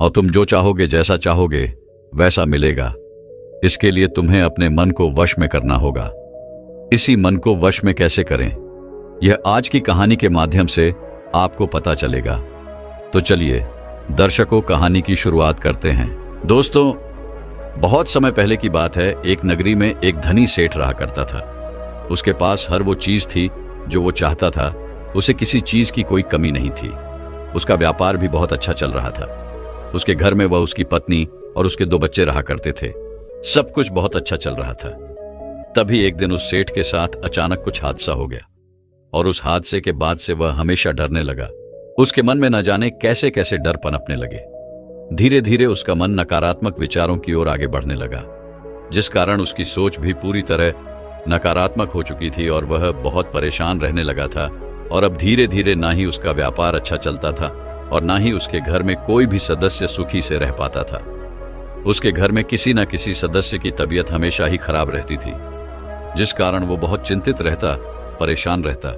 और तुम जो चाहोगे, जैसा चाहोगे वैसा मिलेगा। इसके लिए तुम्हें अपने मन को वश में करना होगा। इसी मन को वश में कैसे करें, यह आज की कहानी के माध्यम से आपको पता चलेगा। तो चलिए दर्शकों, कहानी की शुरुआत करते हैं। दोस्तों, बहुत समय पहले की बात है। एक नगरी में एक धनी सेठ रहा करता था। उसके पास हर वो चीज थी जो वो चाहता था। उसे किसी चीज की कोई कमी नहीं थी। उसका व्यापार भी बहुत अच्छा चल रहा था। उसके घर में वह, उसकी पत्नी और उसके 2 बच्चे रहा करते थे। सब कुछ बहुत अच्छा चल रहा था। तभी एक दिन उस सेठ के साथ अचानक कुछ हादसा हो गया और उस हादसे के बाद से वह हमेशा डरने लगा। उसके मन में न जाने कैसे कैसे डर पनपने लगे। धीरे धीरे उसका मन नकारात्मक विचारों की ओर आगे बढ़ने लगा, जिस कारण उसकी सोच भी पूरी तरह नकारात्मक हो चुकी थी और वह बहुत परेशान रहने लगा था। और अब धीरे धीरे ना ही उसका व्यापार अच्छा चलता था और ना ही उसके घर में कोई भी सदस्य सुखी से रह पाता था। उसके घर में किसी न किसी सदस्य की तबीयत हमेशा ही खराब रहती थी, जिस कारण वो बहुत चिंतित रहता, परेशान रहता।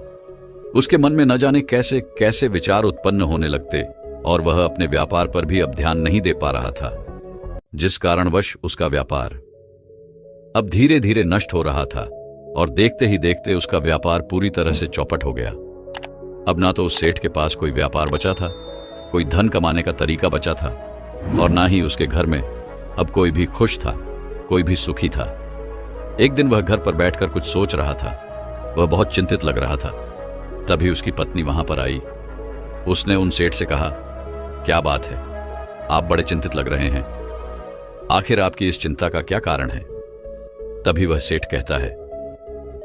उसके मन में न जाने कैसे कैसे विचार उत्पन्न होने लगते और वह अपने व्यापार पर भी अब ध्यान नहीं दे पा रहा था, जिस कारणवश उसका व्यापार अब धीरे धीरे नष्ट हो रहा था और देखते ही देखते उसका व्यापार पूरी तरह से चौपट हो गया। अब ना तो उस सेठ के पास कोई व्यापार बचा था, कोई धन कमाने का तरीका बचा था, और ना ही उसके घर में अब कोई भी खुश था, कोई भी सुखी था। एक दिन वह घर पर बैठकर कुछ सोच रहा था। वह बहुत चिंतित लग रहा था। तभी उसकी पत्नी वहां पर आई। उसने उन सेठ से कहा, क्या बात है, आप बड़े चिंतित लग रहे हैं। आखिर आपकी इस चिंता का क्या कारण है? तभी वह सेठ कहता है,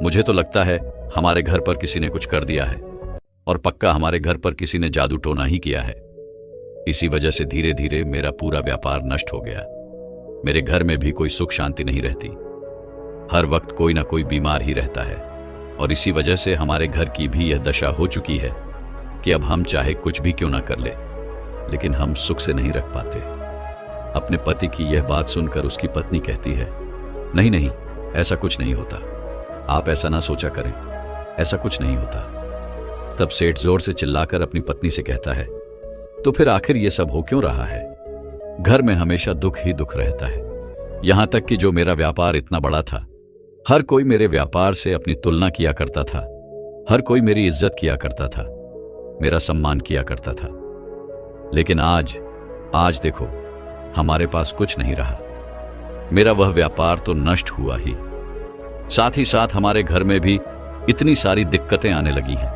मुझे तो लगता है हमारे घर पर किसी ने कुछ कर दिया है और पक्का हमारे घर पर किसी ने जादू टोना ही किया है। इसी वजह से धीरे धीरे मेरा पूरा व्यापार नष्ट हो गया। मेरे घर में भी कोई सुख शांति नहीं रहती। हर वक्त कोई ना कोई बीमार ही रहता है और इसी वजह से हमारे घर की भी यह दशा हो चुकी है कि अब हम चाहे कुछ भी क्यों ना कर ले, लेकिन हम सुख से नहीं रख पाते। अपने पति की यह बात सुनकर उसकी पत्नी कहती है, नहीं नहीं, ऐसा कुछ नहीं होता। आप ऐसा ना सोचा करें, ऐसा कुछ नहीं होता। तब सेठ जोर से चिल्लाकर अपनी पत्नी से कहता है, तो फिर आखिर ये सब हो क्यों रहा है? घर में हमेशा दुख ही दुख रहता है। यहां तक कि जो मेरा व्यापार इतना बड़ा था, हर कोई मेरे व्यापार से अपनी तुलना किया करता था। हर कोई मेरी इज्जत किया करता था, मेरा सम्मान किया करता था। लेकिन आज देखो, हमारे पास कुछ नहीं रहा। मेरा वह व्यापार तो नष्ट हुआ ही, साथ ही साथ हमारे घर में भी इतनी सारी दिक्कतें आने लगी हैं,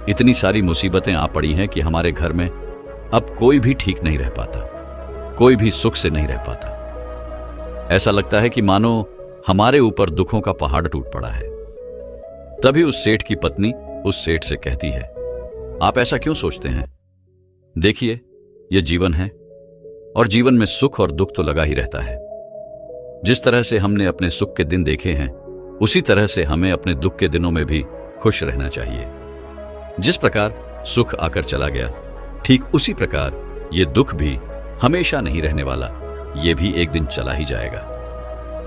इतनी सारी मुसीबतें आ पड़ी हैं कि हमारे घर में अब कोई भी ठीक नहीं रह पाता, कोई भी सुख से नहीं रह पाता। ऐसा लगता है कि मानो हमारे ऊपर दुखों का पहाड़ टूट पड़ा है। तभी उस सेठ की पत्नी उस सेठ से कहती है, आप ऐसा क्यों सोचते हैं? देखिए, यह जीवन है और जीवन में सुख और दुख तो लगा ही रहता है। जिस तरह से हमने अपने सुख के दिन देखे हैं, उसी तरह से हमें अपने दुख के दिनों में भी खुश रहना चाहिए। जिस प्रकार सुख आकर चला गया, ठीक उसी प्रकार ये दुख भी हमेशा नहीं रहने वाला, ये भी एक दिन चला ही जाएगा।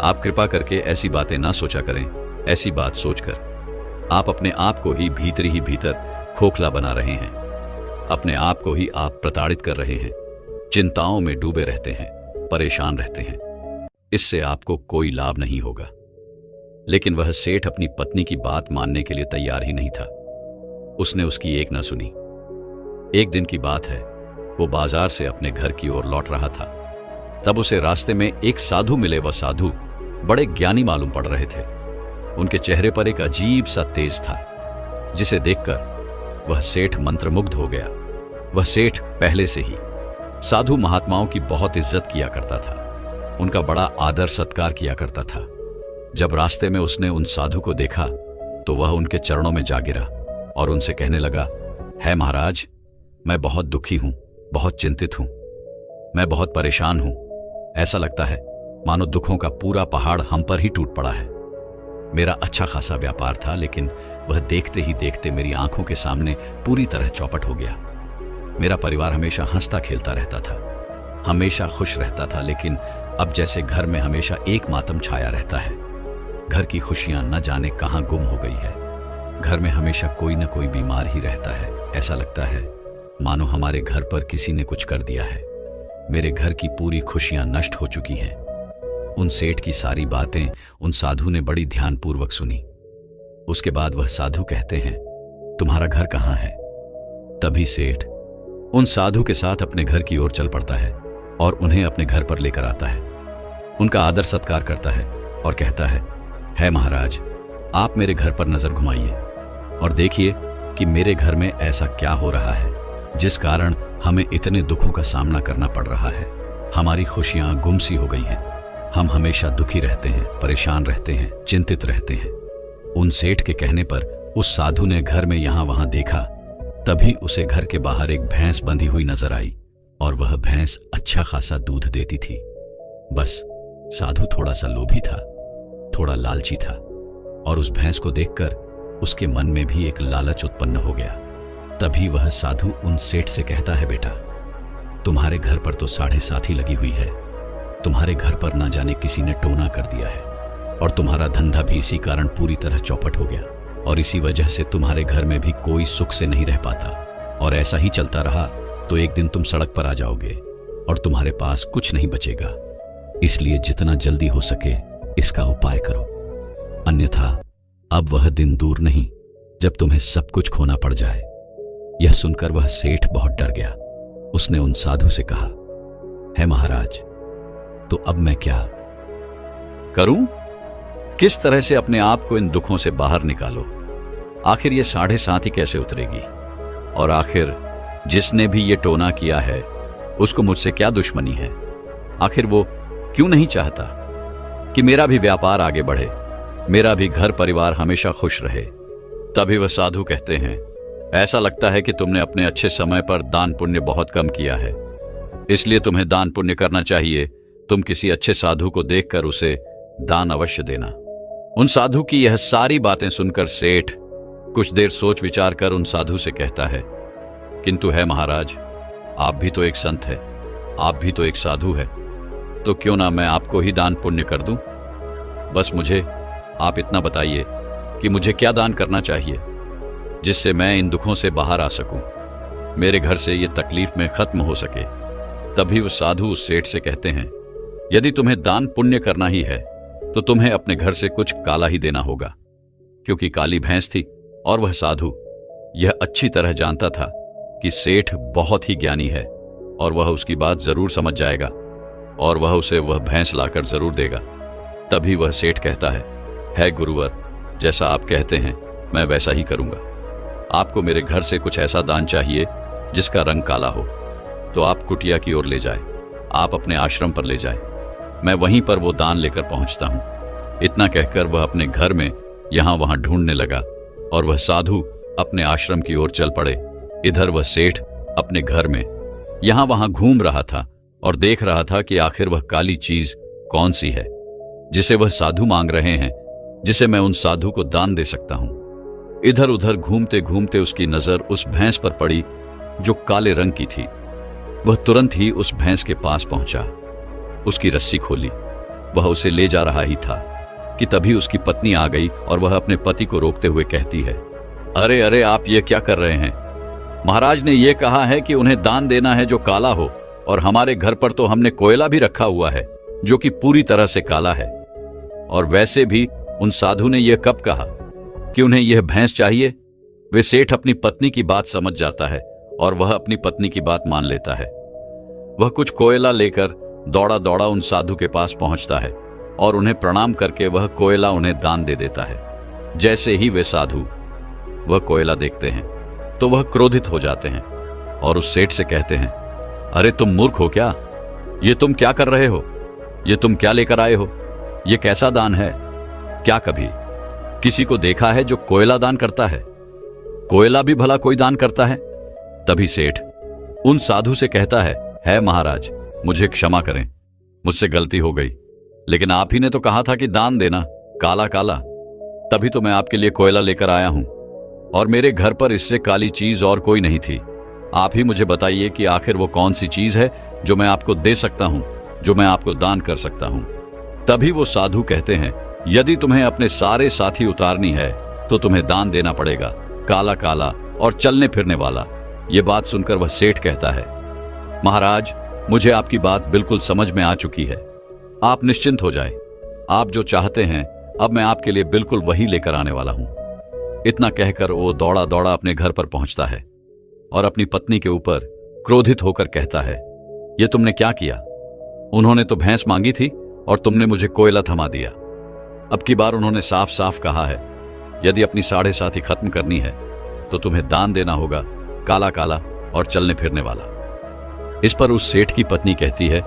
आप कृपा करके ऐसी बातें ना सोचा करें। ऐसी बात सोचकर आप अपने आप को ही भीतर खोखला बना रहे हैं, अपने आप को ही आप प्रताड़ित कर रहे हैं, चिंताओं में डूबे रहते हैं, परेशान रहते हैं। इससे आपको कोई लाभ नहीं होगा। लेकिन वह सेठ अपनी पत्नी की बात मानने के लिए तैयार ही नहीं था। उसने उसकी एक न सुनी। एक दिन की बात है, वो बाजार से अपने घर की ओर लौट रहा था। तब उसे रास्ते में एक साधु मिले। वह साधु बड़े ज्ञानी मालूम पड़ रहे थे। उनके चेहरे पर एक अजीब सा तेज था, जिसे देखकर वह सेठ मंत्रमुग्ध हो गया। वह सेठ पहले से ही साधु महात्माओं की बहुत इज्जत किया करता था, उनका बड़ा आदर सत्कार किया करता था। जब रास्ते में उसने उन साधु को देखा तो वह उनके चरणों में जा गिरा और उनसे कहने लगा, है महाराज, मैं बहुत दुखी हूं, बहुत चिंतित हूं, मैं बहुत परेशान हूं। ऐसा लगता है मानो दुखों का पूरा पहाड़ हम पर ही टूट पड़ा है। मेरा अच्छा खासा व्यापार था, लेकिन वह देखते ही देखते मेरी आंखों के सामने पूरी तरह चौपट हो गया। मेरा परिवार हमेशा हंसता खेलता रहता था, हमेशा खुश रहता था, लेकिन अब जैसे घर में हमेशा एक मातम छाया रहता है। घर की खुशियां न जाने कहां गुम हो गई है। घर में हमेशा कोई न कोई बीमार ही रहता है। ऐसा लगता है मानो हमारे घर पर किसी ने कुछ कर दिया है। मेरे घर की पूरी खुशियां नष्ट हो चुकी हैं। उन सेठ की सारी बातें उन साधु ने बड़ी ध्यानपूर्वक सुनी। उसके बाद वह साधु कहते हैं, तुम्हारा घर कहाँ है? तभी सेठ उन साधु के साथ अपने घर की ओर चल पड़ता है और उन्हें अपने घर पर लेकर आता है। उनका आदर सत्कार करता है और कहता है महाराज, आप मेरे घर पर नजर घुमाइए और देखिए कि मेरे घर में ऐसा क्या हो रहा है जिस कारण हमें इतने दुखों का सामना करना पड़ रहा है। हमारी खुशियां गुमसी हो गई हैं। हम हमेशा दुखी रहते हैं, परेशान रहते हैं, चिंतित रहते हैं। उन सेठ के कहने पर उस साधु ने घर में यहां वहां देखा। तभी उसे घर के बाहर एक भैंस बंधी हुई नजर आई और वह भैंस अच्छा खासा दूध देती थी। बस साधु थोड़ा सा लोभी था, थोड़ा लालची था और उस भैंस को देखकर उसके मन में भी एक लालच उत्पन्न हो गया। तभी वह साधु उन सेठ से कहता है, बेटा, तुम्हारे घर पर तो 7.5 ही लगी हुई है। तुम्हारे घर पर ना जाने किसी ने टोना कर दिया है और तुम्हारा धंधा भी इसी कारण पूरी तरह चौपट हो गया और इसी वजह से तुम्हारे घर में भी कोई सुख से नहीं रह पाता। और ऐसा ही चलता रहा तो एक दिन तुम सड़क पर आ जाओगे और तुम्हारे पास कुछ नहीं बचेगा। इसलिए जितना जल्दी हो सके इसका उपाय करो, अन्यथा अब वह दिन दूर नहीं जब तुम्हें सब कुछ खोना पड़ जाए। यह सुनकर वह सेठ बहुत डर गया। उसने उन साधु से कहा, है महाराज, तो अब मैं क्या करूं? किस तरह से अपने आप को इन दुखों से बाहर निकालो? आखिर ये 7.5 ही कैसे उतरेगी? और आखिर जिसने भी ये टोना किया है उसको मुझसे क्या दुश्मनी है? आखिर वो क्यों नहीं चाहता कि मेरा भी व्यापार आगे बढ़े, मेरा भी घर परिवार हमेशा खुश रहे? तभी वह साधु कहते हैं, ऐसा लगता है कि तुमने अपने अच्छे समय पर दान पुण्य बहुत कम किया है, इसलिए तुम्हें दान पुण्य करना चाहिए। तुम किसी अच्छे साधु को देखकर उसे दान अवश्य देना। उन साधु की यह सारी बातें सुनकर सेठ कुछ देर सोच विचार कर उन साधु से कहता है, किंतु है महाराज, आप भी तो एक संत है, आप भी तो एक साधु है, तो क्यों ना मैं आपको ही दान पुण्य कर दूं? बस मुझे आप इतना बताइए कि मुझे क्या दान करना चाहिए जिससे मैं इन दुखों से बाहर आ सकूं, मेरे घर से ये तकलीफ में खत्म हो सके। तभी वो साधु उस सेठ से कहते हैं, यदि तुम्हें दान पुण्य करना ही है तो तुम्हें अपने घर से कुछ काला ही देना होगा, क्योंकि काली भैंस थी और वह साधु यह अच्छी तरह जानता था कि सेठ बहुत ही ज्ञानी है और वह उसकी बात जरूर समझ जाएगा और वह उसे वह भैंस लाकर जरूर देगा। तभी वह सेठ कहता है गुरुवर, जैसा आप कहते हैं मैं वैसा ही करूंगा। आपको मेरे घर से कुछ ऐसा दान चाहिए जिसका रंग काला हो, तो आप कुटिया की ओर ले जाए, आप अपने आश्रम पर ले जाए, मैं वहीं पर वो दान लेकर पहुंचता हूं। इतना कहकर वह अपने घर में यहां वहां ढूंढने लगा और वह साधु अपने आश्रम की ओर चल पड़े। इधर वह सेठ अपने घर में यहां वहां घूम रहा था और देख रहा था कि आखिर वह काली चीज कौन सी है जिसे वह साधु मांग रहे हैं, जिसे मैं उन साधु को दान दे सकता हूं। इधर उधर घूमते घूमते उसकी नजर उस भैंस पर पड़ी जो काले रंग की थी। वह तुरंत ही उस भैंस के पास पहुंचा, उसकी रस्सी खोली, वह उसे ले जा रहा ही था कि तभी उसकी पत्नी आ गई और वह अपने पति को रोकते हुए कहती है, अरे अरे, आप ये क्या कर रहे हैं? महाराज ने यह कहा है कि उन्हें दान देना है जो काला हो, और हमारे घर पर तो हमने कोयला भी रखा हुआ है जो कि पूरी तरह से काला है। और वैसे भी उन साधु ने यह कब कहा कि उन्हें यह भैंस चाहिए? वे सेठ अपनी पत्नी की बात समझ जाता है और वह अपनी पत्नी की बात मान लेता है। वह कुछ कोयला लेकर दौड़ा दौड़ा उन साधु के पास पहुंचता है और उन्हें प्रणाम करके वह कोयला उन्हें दान दे देता है। जैसे ही वे साधु वह कोयला देखते हैं तो वह क्रोधित हो जाते हैं और उस सेठ से कहते हैं, अरे तुम मूर्ख हो क्या? ये तुम क्या कर रहे हो? ये तुम क्या लेकर आए हो? ये कैसा दान है? क्या कभी किसी को देखा है जो कोयला दान करता है? कोयला भी भला कोई दान करता है? तभी सेठ उन साधु से कहता है महाराज, मुझे क्षमा करें, मुझसे गलती हो गई, लेकिन आप ही ने तो कहा था कि दान देना काला काला, तभी तो मैं आपके लिए कोयला लेकर आया हूं और मेरे घर पर इससे काली चीज और कोई नहीं थी। आप ही मुझे बताइए कि आखिर वो कौन सी चीज है जो मैं आपको दे सकता हूं, जो मैं आपको दान कर सकता हूं। तभी वो साधु कहते हैं, यदि तुम्हें अपने सारे साथी उतारनी है तो तुम्हें दान देना पड़ेगा, काला काला और चलने फिरने वाला। ये बात सुनकर वह सेठ कहता है, महाराज मुझे आपकी बात बिल्कुल समझ में आ चुकी है। आप निश्चिंत हो जाएं। आप जो चाहते हैं अब मैं आपके लिए बिल्कुल वही लेकर आने वाला हूं। इतना कहकर वो दौड़ा दौड़ा अपने घर पर पहुंचता है और अपनी पत्नी के ऊपर क्रोधित होकर कहता है, ये तुमने क्या किया? उन्होंने तो भैंस मांगी थी और तुमने मुझे कोयला थमा दिया। अब की बार उन्होंने साफ साफ कहा है, यदि अपनी 7.5 खत्म करनी है तो तुम्हें दान देना होगा, काला काला और चलने फिरने वाला। इस पर उस सेठ की पत्नी कहती है,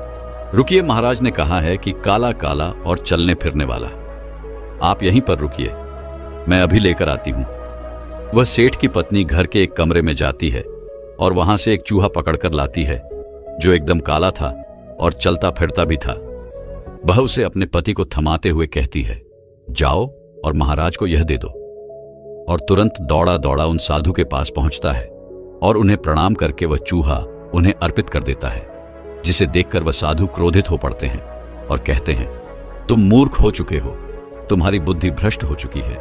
रुकिए, महाराज ने कहा है कि काला काला और चलने फिरने वाला। आप यहीं पर रुकिए, मैं अभी लेकर आती हूं। वह सेठ की पत्नी घर के एक कमरे में जाती है और वहां से एक चूहा पकड़कर लाती है जो एकदम काला था और चलता फिरता भी था। वह उसे अपने पति को थमाते हुए कहती है, जाओ और महाराज को यह दे दो। और तुरंत दौड़ा दौड़ा उन साधु के पास पहुंचता है और उन्हें प्रणाम करके वह चूहा उन्हें अर्पित कर देता है, जिसे देखकर वह साधु क्रोधित हो पड़ते हैं और कहते हैं, तुम मूर्ख हो चुके हो, तुम्हारी बुद्धि भ्रष्ट हो चुकी है।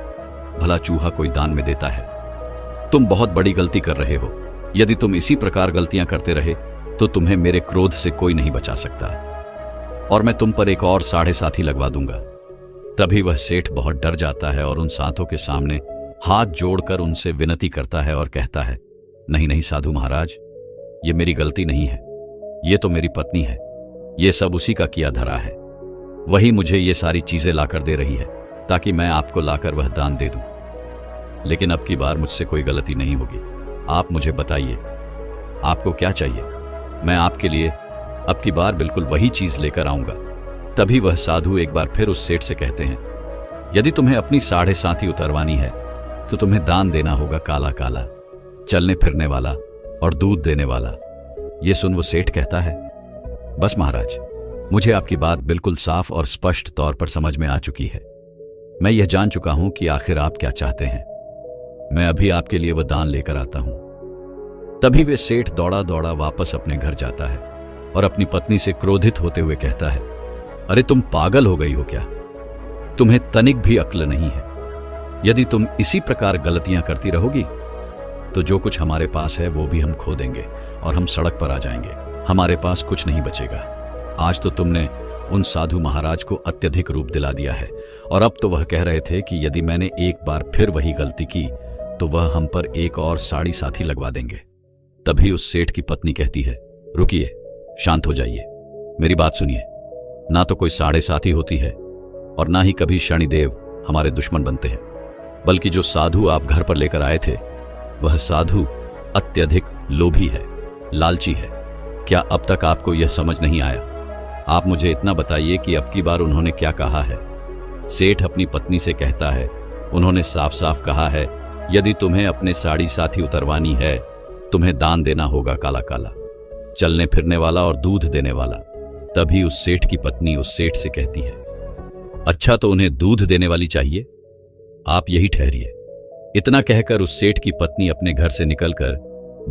भला चूहा कोई दान में देता है? तुम बहुत बड़ी गलती कर रहे हो। यदि तुम इसी प्रकार गलतियां करते रहे तो तुम्हें मेरे क्रोध से कोई नहीं बचा सकता और मैं तुम पर एक और 7.5 लगवा दूंगा। तभी वह सेठ बहुत डर जाता है और उन साथों के सामने हाथ जोड़कर उनसे विनती करता है और कहता है, नहीं नहीं साधु महाराज, ये मेरी गलती नहीं है, ये तो मेरी पत्नी है, ये सब उसी का किया धरा है। वही मुझे ये सारी चीजें लाकर दे रही है ताकि मैं आपको लाकर वह दान दे दूं। लेकिन अब की बार मुझसे कोई गलती नहीं होगी। आप मुझे बताइए आपको क्या चाहिए, मैं आपके लिए अब की बार बिल्कुल वही चीज लेकर आऊंगा। तभी वह साधु एक बार फिर उस सेठ से कहते हैं, यदि तुम्हें अपनी 7.5 उतरवानी है तो तुम्हें दान देना होगा काला काला, चलने फिरने वाला और दूध देने वाला। ये सुन वो सेठ कहता है, बस महाराज, मुझे आपकी बात बिल्कुल साफ और स्पष्ट तौर पर समझ में आ चुकी है। मैं यह जान चुका हूं कि आखिर आप क्या चाहते हैं। मैं अभी आपके लिए वह दान लेकर आता हूं। तभी वे सेठ दौड़ा दौड़ा वापस अपने घर जाता है और अपनी पत्नी से क्रोधित होते हुए कहता है, अरे तुम पागल हो गई हो क्या? तुम्हें तनिक भी अक्ल नहीं है। यदि तुम इसी प्रकार गलतियां करती रहोगी तो जो कुछ हमारे पास है वो भी हम खो देंगे और हम सड़क पर आ जाएंगे। हमारे पास कुछ नहीं बचेगा। आज तो तुमने उन साधु महाराज को अत्यधिक रूप दिला दिया है और अब तो वह कह रहे थे कि यदि मैंने एक बार फिर वही गलती की तो वह हम पर एक और 7.5 लगवा देंगे। तभी उस सेठ की पत्नी कहती है, रुकिए, शांत हो जाइए, मेरी बात सुनिए। ना तो कोई 7.5 होती है और ना ही कभी शनिदेव हमारे दुश्मन बनते हैं, बल्कि जो साधु आप घर पर लेकर आए थे वह साधु अत्यधिक लोभी है, लालची है। क्या अब तक आपको यह समझ नहीं आया? आप मुझे इतना बताइए कि अब की बार उन्होंने क्या कहा है। सेठ अपनी पत्नी से कहता है, उन्होंने साफ साफ कहा है, यदि तुम्हें अपने 7.5 उतरवानी है तुम्हें दान देना होगा काला काला, चलने फिरने वाला और दूध देने वाला। तभी उस सेठ की पत्नी उस सेठ से कहती है, अच्छा तो उन्हें दूध देने वाली चाहिए, आप यही ठहरिए। इतना कहकर उस सेठ की पत्नी अपने घर से निकलकर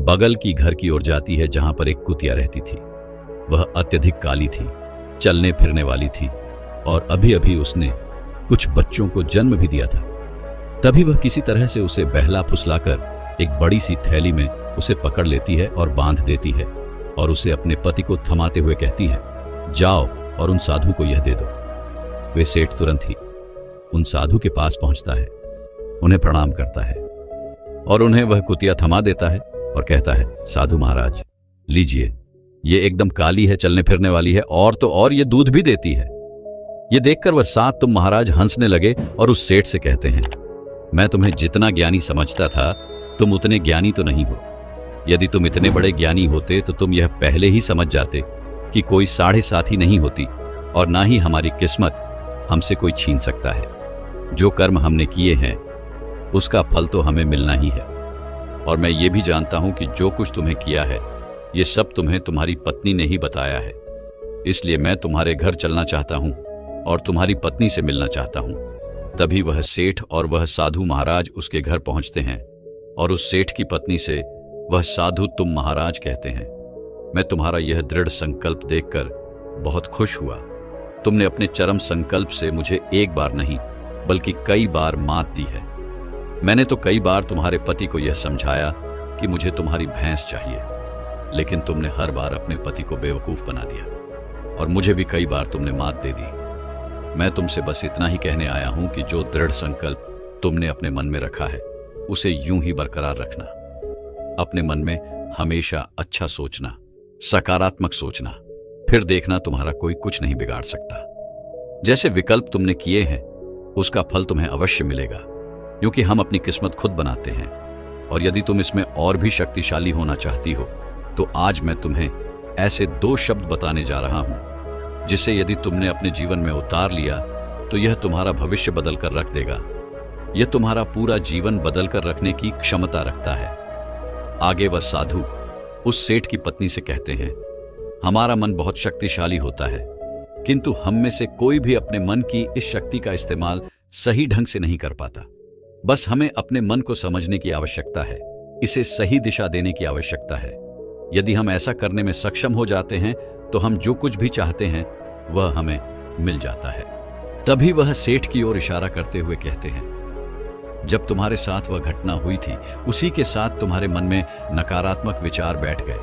बगल की घर की ओर जाती है जहां पर एक कुतिया रहती थी। वह अत्यधिक काली थी, चलने फिरने वाली थी और अभी अभी उसने कुछ बच्चों को जन्म भी दिया था। तभी वह किसी तरह से उसे बहला फुसलाकर एक बड़ी सी थैली में उसे पकड़ लेती है और बांध देती है और उसे अपने पति को थमाते हुए कहती है, जाओ और उन साधु को यह दे दो। वे सेठ तुरंत ही उन साधु के पास पहुंचता है, उन्हें प्रणाम करता है और उन्हें वह कुतिया थमा देता है और कहता है, साधु महाराज लीजिए, ये एकदम काली है, चलने फिरने वाली है और तो और ये दूध भी देती है। ये देखकर वह साथ तुम महाराज हंसने लगे और उस सेठ से कहते हैं, मैं तुम्हें जितना ज्ञानी समझता था तुम उतने ज्ञानी तो नहीं हो। यदि तुम इतने बड़े ज्ञानी होते तो तुम यह पहले ही समझ जाते कि कोई 7.5 नहीं होती और ना ही हमारी किस्मत हमसे कोई छीन सकता है। जो कर्म हमने किए हैं उसका फल तो हमें मिलना ही है और मैं ये भी जानता हूं कि जो कुछ तुम्हें किया है ये सब तुम्हें तुम्हारी पत्नी ने ही बताया है। इसलिए मैं तुम्हारे घर चलना चाहता हूं और तुम्हारी पत्नी से मिलना चाहता हूं। तभी वह सेठ और वह साधु महाराज उसके घर पहुंचते हैं और उस सेठ की पत्नी से वह साधु तुम महाराज कहते हैं, मैं तुम्हारा यह दृढ़ संकल्प देखकर बहुत खुश हुआ। तुमने अपने चरम संकल्प से मुझे एक बार नहीं बल्कि कई बार मात दी है। मैंने तो कई बार तुम्हारे पति को यह समझाया कि मुझे तुम्हारी भैंस चाहिए, लेकिन तुमने हर बार अपने पति को बेवकूफ बना दिया और मुझे भी कई बार तुमने मात दे दी। मैं तुमसे बस इतना ही कहने आया हूं कि जो दृढ़ संकल्प तुमने अपने मन में रखा है उसे यूं ही बरकरार रखना। अपने मन में हमेशा अच्छा सोचना, सकारात्मक सोचना, फिर देखना तुम्हारा कोई कुछ नहीं बिगाड़ सकता। जैसे विकल्प तुमने किए हैं उसका फल तुम्हें अवश्य मिलेगा, क्योंकि हम अपनी किस्मत खुद बनाते हैं। और यदि तुम इसमें और भी शक्तिशाली होना चाहती हो तो आज मैं तुम्हें ऐसे 2 शब्द बताने जा रहा हूं जिसे यदि तुमने अपने जीवन में उतार लिया तो यह तुम्हारा भविष्य बदल कर रख देगा। यह तुम्हारा पूरा जीवन बदल कर रखने की क्षमता रखता है। आगे वह साधु उस सेठ की पत्नी से कहते हैं, हमारा मन बहुत शक्तिशाली होता है, किंतु हम में से कोई भी अपने मन की इस शक्ति का इस्तेमाल सही ढंग से नहीं कर पाता। बस हमें अपने मन को समझने की आवश्यकता है, इसे सही दिशा देने की आवश्यकता है। यदि हम ऐसा करने में सक्षम हो जाते हैं तो हम जो कुछ भी चाहते हैं वह हमें मिल जाता है। तभी वह सेठ की ओर इशारा करते हुए कहते हैं, जब तुम्हारे साथ वह घटना हुई थी उसी के साथ तुम्हारे मन में नकारात्मक विचार बैठ गए,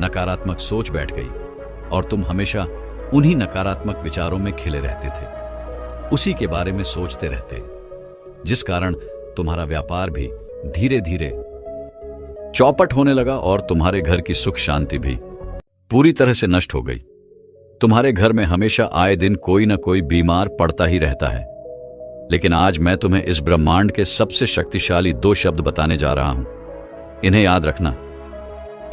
नकारात्मक सोच बैठ गई और तुम हमेशा उन्हीं नकारात्मक विचारों में खिले रहते थे, उसी के बारे में सोचते रहते, जिस कारण तुम्हारा व्यापार भी धीरे धीरे चौपट होने लगा और तुम्हारे घर की सुख शांति भी पूरी तरह से नष्ट हो गई। तुम्हारे घर में हमेशा आए दिन कोई ना कोई बीमार पड़ता ही रहता है। लेकिन आज मैं तुम्हें इस ब्रह्मांड के सबसे शक्तिशाली 2 शब्द बताने जा रहा हूं। इन्हें याद रखना।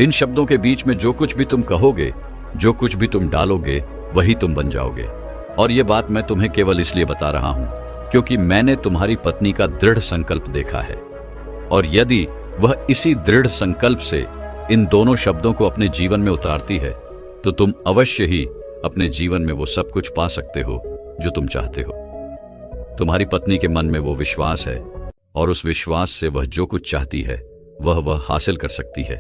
इन शब्दों के बीच में जो कुछ भी तुम कहोगे, जो कुछ भी तुम डालोगे, वही तुम बन जाओगे। और यह बात मैं तुम्हें केवल इसलिए बता रहा हूं क्योंकि मैंने तुम्हारी पत्नी का दृढ़ संकल्प देखा है, और यदि वह इसी दृढ़ संकल्प से इन दोनों शब्दों को अपने जीवन में उतारती है तो तुम अवश्य ही अपने जीवन में वो सब कुछ पा सकते हो जो तुम चाहते हो। तुम्हारी पत्नी के मन में वो विश्वास है और उस विश्वास से वह जो कुछ चाहती है वह हासिल कर सकती है।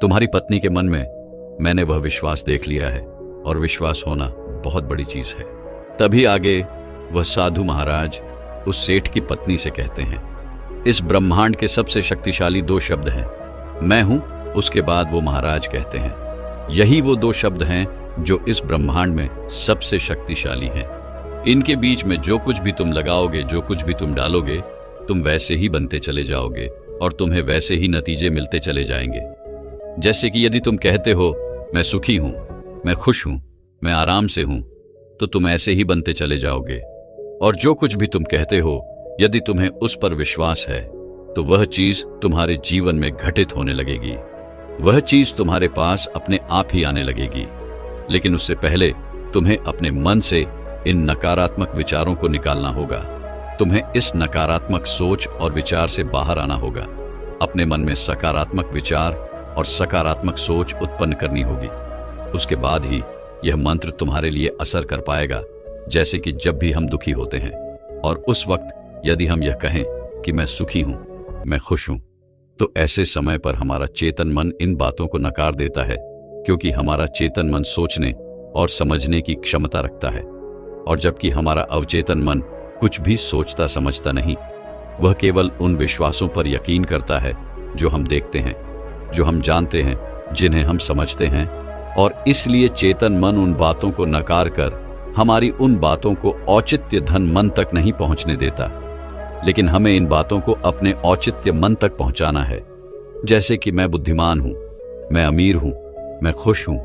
तुम्हारी पत्नी के मन में मैंने वह विश्वास देख लिया है और विश्वास होना बहुत बड़ी चीज है। तभी आगे वह साधु महाराज उस सेठ की पत्नी से कहते हैं, इस ब्रह्मांड के सबसे शक्तिशाली 2 शब्द हैं, मैं हूं। उसके बाद वो महाराज कहते हैं, यही वो 2 शब्द हैं जो इस ब्रह्मांड में सबसे शक्तिशाली हैं। इनके बीच में जो कुछ भी तुम लगाओगे, जो कुछ भी तुम डालोगे, तुम वैसे ही बनते चले जाओगे और तुम्हें वैसे ही नतीजे मिलते चले जाएंगे। जैसे कि यदि तुम कहते हो मैं सुखी हूं, मैं खुश हूं, मैं आराम से हूं, तो तुम ऐसे ही बनते चले जाओगे। और जो कुछ भी तुम कहते हो, यदि तुम्हें उस पर विश्वास है तो वह चीज तुम्हारे जीवन में घटित होने लगेगी। वह चीज तुम्हारे पास अपने आप ही आने लगेगी। लेकिन उससे पहले तुम्हें अपने मन से इन नकारात्मक विचारों को निकालना होगा। तुम्हें इस नकारात्मक सोच और विचार से बाहर आना होगा। अपने मन में सकारात्मक विचार और सकारात्मक सोच उत्पन्न करनी होगी। उसके बाद ही यह मंत्र तुम्हारे लिए असर कर पाएगा। जैसे कि जब भी हम दुखी होते हैं और उस वक्त यदि हम यह कहें कि मैं सुखी हूं, मैं खुश हूं, तो ऐसे समय पर हमारा चेतन मन इन बातों को नकार देता है, क्योंकि हमारा चेतन मन सोचने और समझने की क्षमता रखता है। और जबकि हमारा अवचेतन मन कुछ भी सोचता समझता नहीं, वह केवल उन विश्वासों पर यकीन करता है जो हम देखते हैं, जो हम जानते हैं, जिन्हें हम समझते हैं। और इसलिए चेतन मन उन बातों को नकार कर हमारी उन बातों को औचित्य धन मन तक नहीं पहुंचने देता। लेकिन हमें इन बातों को अपने औचित्य मन तक पहुंचाना है। जैसे कि मैं बुद्धिमान हूं, मैं अमीर हूं, मैं खुश हूं,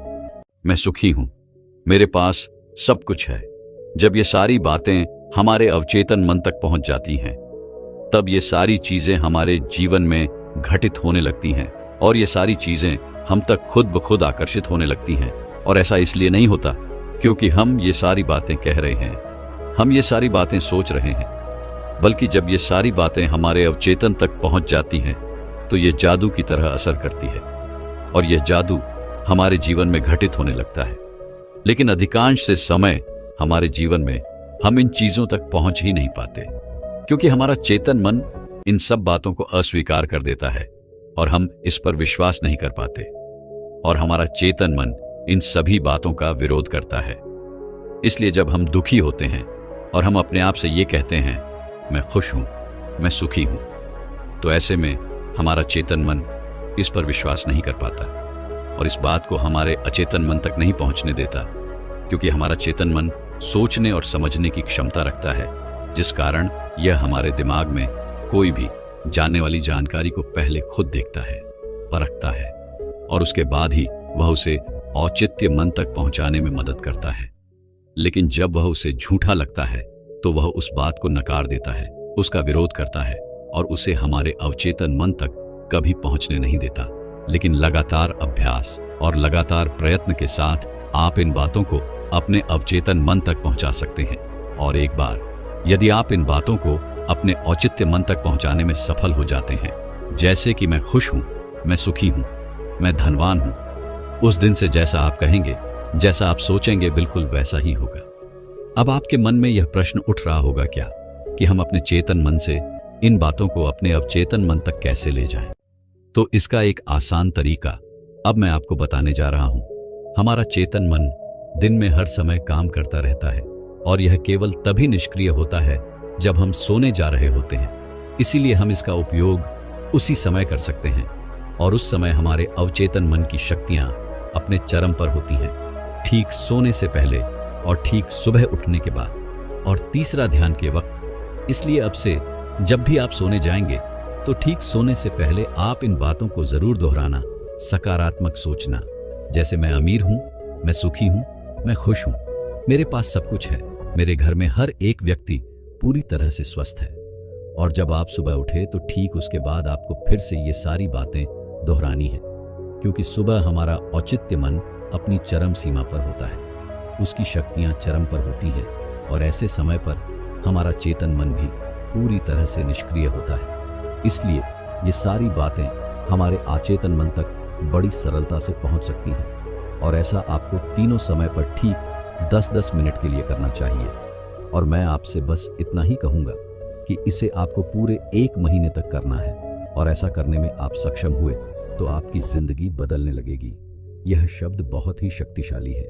मैं सुखी हूं, मेरे पास सब कुछ है। जब ये सारी बातें हमारे अवचेतन मन तक पहुंच जाती हैं, तब ये सारी चीजें हमारे जीवन में घटित होने लगती हैं और ये सारी चीजें हम तक खुद ब खुद आकर्षित होने लगती हैं। और ऐसा इसलिए नहीं होता क्योंकि हम ये सारी बातें कह रहे हैं, हम ये सारी बातें सोच रहे हैं, बल्कि जब ये सारी बातें हमारे अवचेतन तक पहुंच जाती हैं तो ये जादू की तरह असर करती है और यह जादू हमारे जीवन में घटित होने लगता है। लेकिन अधिकांश से समय हमारे जीवन में हम इन चीजों तक पहुंच ही नहीं पाते, क्योंकि हमारा चेतन मन इन सब बातों को अस्वीकार कर देता है और हम इस पर विश्वास नहीं कर पाते, और हमारा चेतन मन इन सभी बातों का विरोध करता है। इसलिए जब हम दुखी होते हैं और हम अपने आप से ये कहते हैं मैं खुश हूं, मैं सुखी हूं, तो ऐसे में हमारा चेतन मन इस पर विश्वास नहीं कर पाता। और इस बात को हमारे अचेतन मन तक नहीं पहुंचने देता, क्योंकि हमारा चेतन मन सोचने और समझने की क्षमता रखता है, जिस कारण यह हमारे दिमाग में कोई भी जानने वाली जानकारी को पहले खुद देखता है, परखता है और उसके बाद ही वह उसे औचित्य मन तक पहुंचाने में मदद करता है। लेकिन जब वह उसे झूठा लगता है तो वह उस बात को नकार देता है, उसका विरोध करता है और उसे हमारे अवचेतन मन तक कभी पहुंचने नहीं देता। लेकिन लगातार अभ्यास और लगातार प्रयत्न के साथ आप इन बातों को अपने अवचेतन मन तक पहुंचा सकते हैं। और एक बार यदि आप इन बातों को अपने औचित्य मन तक पहुंचाने में सफल हो जाते हैं, जैसे कि मैं खुश हूं, मैं सुखी हूं, मैं धनवान हूं, उस दिन से जैसा आप कहेंगे, जैसा आप सोचेंगे, बिल्कुल वैसा ही होगा। अब आपके मन में यह प्रश्न उठ रहा होगा क्या कि हम अपने चेतन मन से इन बातों को अपने अवचेतन मन तक कैसे ले जाएं? तो इसका एक आसान तरीका अब मैं आपको बताने जा रहा हूं। हमारा चेतन मन दिन में हर समय काम करता रहता है और यह केवल तभी निष्क्रिय होता है जब हम सोने जा रहे होते हैं। इसीलिए हम इसका उपयोग उसी समय कर सकते हैं और उस समय हमारे अवचेतन मन की शक्तियां अपने चरम पर होती हैं, ठीक सोने से पहले और ठीक सुबह उठने के बाद। और तीसरा, ध्यान के वक्त। इसलिए अब से जब भी आप सोने जाएंगे तो ठीक सोने से पहले आप इन बातों को जरूर दोहराना, सकारात्मक सोचना, जैसे मैं अमीर हूं, मैं सुखी हूं, मैं खुश हूं, मेरे पास सब कुछ है, मेरे घर में हर एक व्यक्ति पूरी तरह से स्वस्थ है। और जब आप सुबह उठे तो ठीक उसके बाद आपको फिर से ये सारी बातें दोहरानी है, क्योंकि सुबह हमारा औचित्य मन अपनी चरम सीमा पर होता है, उसकी शक्तियां चरम पर होती हैं और ऐसे समय पर हमारा चेतन मन भी पूरी तरह से निष्क्रिय होता है। इसलिए ये सारी बातें हमारे अचेतन मन तक बड़ी सरलता से पहुंच सकती हैं और ऐसा आपको तीनों समय पर ठीक 10-10 मिनट के लिए करना चाहिए। और मैं आपसे बस इतना ही कहूँगा कि इसे आपको पूरे 1 महीने तक करना है और ऐसा करने में आप सक्षम हुए तो आपकी जिंदगी बदलने लगेगी। यह शब्द बहुत ही शक्तिशाली है,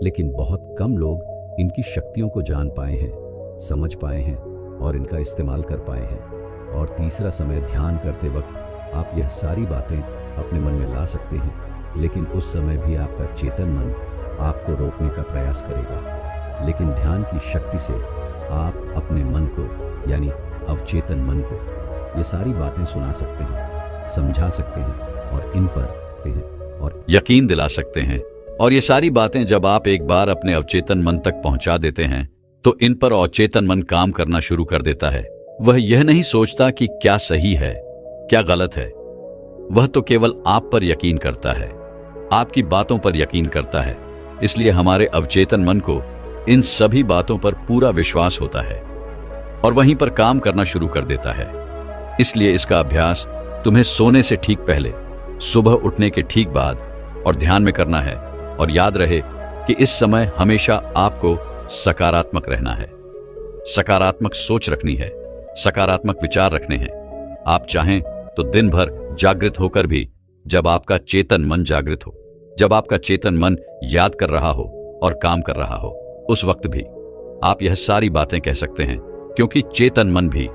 लेकिन बहुत कम लोग इनकी शक्तियों को जान पाए हैं, समझ पाए हैं और इनका इस्तेमाल कर पाए हैं। और तीसरा, समय ध्यान करते वक्त आप यह सारी बातें अपने मन में ला सकते हैं, लेकिन उस समय भी आपका चेतन मन आपको रोकने का प्रयास करेगा। लेकिन ध्यान की शक्ति से आप अपने मन को, यानी अवचेतन मन को, ये सारी बातें सुना सकते हैं, समझा सकते हैं और इन पर और यकीन दिला सकते हैं। और ये सारी बातें जब आप एक बार अपने अवचेतन मन तक पहुंचा देते हैं तो इन पर अवचेतन मन काम करना शुरू कर देता है। वह यह नहीं सोचता कि क्या सही है, क्या गलत है। वह तो केवल आप पर यकीन करता है, आपकी बातों पर यकीन करता है। इसलिए हमारे अवचेतन मन को इन सभी बातों पर पूरा विश्वास होता है और वहीं पर काम करना शुरू कर देता है। इसलिए इसका अभ्यास तुम्हें सोने से ठीक पहले, सुबह उठने के ठीक बाद और ध्यान में करना है। और याद रहे कि इस समय हमेशा आपको सकारात्मक रहना है, सकारात्मक सोच रखनी है, सकारात्मक विचार रखने हैं। आप चाहें तो दिन भर जागृत होकर भी, जब आपका चेतन मन जागृत हो, जब आपका चेतन मन याद कर रहा हो और काम कर रहा हो, उस वक्त भी आप यह सारी बातें कह सकते हैं, क्योंकि चेतन मन भी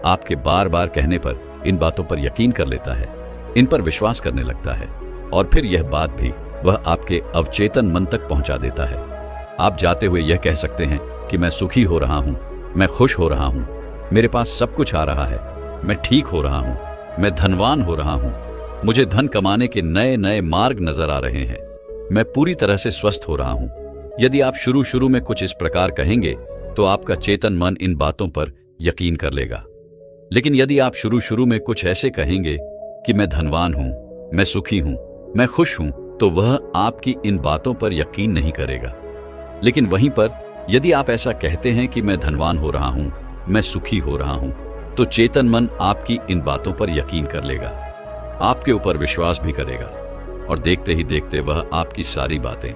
आपके बार बार कहने पर इन बातों पर यकीन कर लेता है, इन पर विश्वास करने लगता है और फिर यह बात भी वह आपके अवचेतन मन तक पहुंचा देता है। आप जाते हुए यह कह सकते हैं कि मैं सुखी हो रहा हूं, मैं खुश हो रहा हूं, मेरे पास सब कुछ आ रहा है, मैं ठीक हो रहा हूं, मैं धनवान हो रहा हूं, मुझे धन कमाने के नए नए मार्ग नजर आ रहे हैं, मैं पूरी तरह से स्वस्थ हो रहा हूं। यदि आप शुरू में कुछ इस प्रकार कहेंगे तो आपका चेतन मन इन बातों पर यकीन कर लेगा। लेकिन यदि आप शुरू में कुछ ऐसे कहेंगे कि मैं धनवान हूं, मैं सुखी हूं, मैं खुश हूं, तो वह आपकी इन बातों पर यकीन नहीं करेगा। लेकिन वहीं पर यदि आप ऐसा कहते हैं कि मैं धनवान हो रहा हूं, मैं सुखी हो रहा हूं, तो चेतन मन आपकी इन बातों पर यकीन कर लेगा, आपके ऊपर विश्वास भी करेगा और देखते ही देखते वह आपकी सारी बातें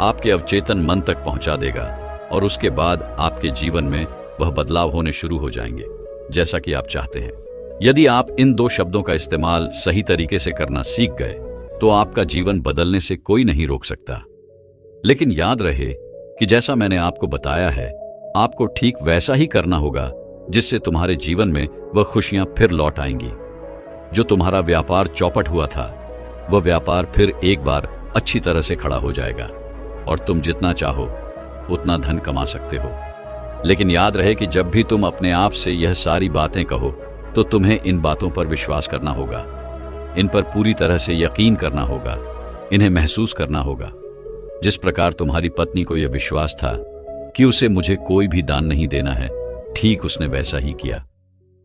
आपके अवचेतन मन तक पहुंचा देगा और उसके बाद आपके जीवन में वह बदलाव होने शुरू हो जाएंगे, जैसा कि आप चाहते हैं। यदि आप इन 2 शब्दों का इस्तेमाल सही तरीके से करना सीख गए तो आपका जीवन बदलने से कोई नहीं रोक सकता। लेकिन याद रहे कि जैसा मैंने आपको बताया है, आपको ठीक वैसा ही करना होगा जिससे तुम्हारे जीवन में वह खुशियां फिर लौट आएंगी। जो तुम्हारा व्यापार चौपट हुआ था, वह व्यापार फिर एक बार अच्छी तरह से खड़ा हो जाएगा और तुम जितना चाहो उतना धन कमा सकते हो। लेकिन याद रहे कि जब भी तुम अपने आप से यह सारी बातें कहो तो तुम्हें इन बातों पर विश्वास करना होगा, इन पर पूरी तरह से यकीन करना होगा, इन्हें महसूस करना होगा। जिस प्रकार तुम्हारी पत्नी को यह विश्वास था कि उसे मुझे कोई भी दान नहीं देना है, ठीक उसने वैसा ही किया।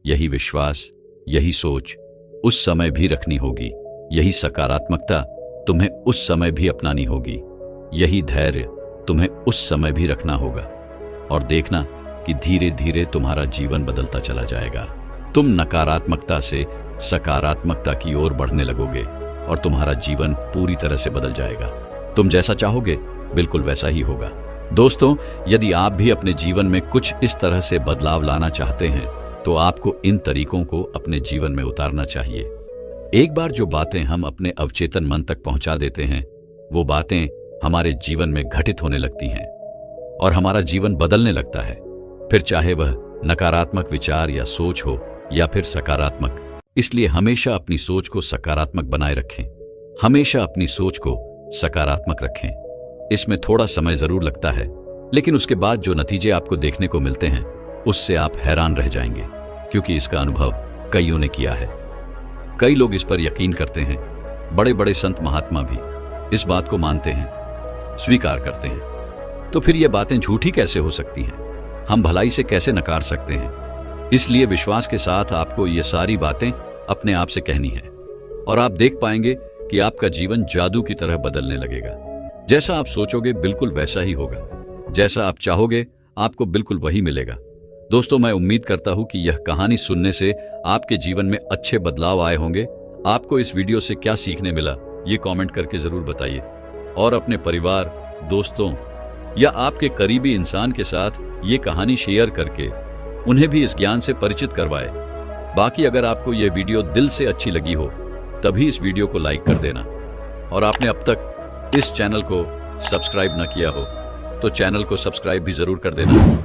यही विश्वास, यही सोच उस समय भी रखनी होगी, यही सकारात्मकता तुम्हें उस समय भी अपनानी होगी, यही धैर्य तुम्हें उस समय भी रखना होगा। और देखना कि धीरे धीरे तुम्हारा जीवन बदलता चला जाएगा। तुम नकारात्मकता से सकारात्मकता की ओर बढ़ने लगोगे और तुम्हारा जीवन पूरी तरह से बदल जाएगा। तुम जैसा चाहोगे बिल्कुल वैसा ही होगा। दोस्तों, यदि आप भी अपने जीवन में कुछ इस तरह से बदलाव लाना चाहते हैं तो आपको इन तरीकों को अपने जीवन में उतारना चाहिए। एक बार जो बातें हम अपने अवचेतन मन तक पहुंचा देते हैं, वो बातें हमारे जीवन में घटित होने लगती हैं और हमारा जीवन बदलने लगता है। फिर चाहे वह नकारात्मक विचार या सोच हो या फिर सकारात्मक। इसलिए हमेशा अपनी सोच को सकारात्मक बनाए रखें, हमेशा अपनी सोच को सकारात्मक रखें। इसमें थोड़ा समय जरूर लगता है, लेकिन उसके बाद जो नतीजे आपको देखने को मिलते हैं उससे आप हैरान रह जाएंगे, क्योंकि इसका अनुभव कईयों ने किया है। कई लोग इस पर यकीन करते हैं। बड़े बड़े संत महात्मा भी इस बात को मानते हैं, स्वीकार करते हैं। तो फिर ये बातें झूठी कैसे हो सकती हैं? हम भलाई से कैसे नकार सकते हैं? इसलिए विश्वास के साथ आपको ये सारी बातें अपने आप से कहनी है और आप देख पाएंगे कि आपका जीवन जादू की तरह बदलने लगेगा। जैसा आप सोचोगे बिल्कुल वैसा ही होगा, जैसा आप चाहोगे आपको बिल्कुल वही मिलेगा। दोस्तों, मैं उम्मीद करता हूं कि यह कहानी सुनने से आपके जीवन में अच्छे बदलाव आए होंगे। आपको इस वीडियो से क्या सीखने मिला ये कमेंट करके जरूर बताइए और अपने परिवार, दोस्तों या आपके करीबी इंसान के साथ ये कहानी शेयर करके उन्हें भी इस ज्ञान से परिचित करवाए। बाकी अगर आपको यह वीडियो दिल से अच्छी लगी हो तभी इस वीडियो को लाइक कर देना और आपने अब तक इस चैनल को सब्सक्राइब न किया हो तो चैनल को सब्सक्राइब भी जरूर कर देना।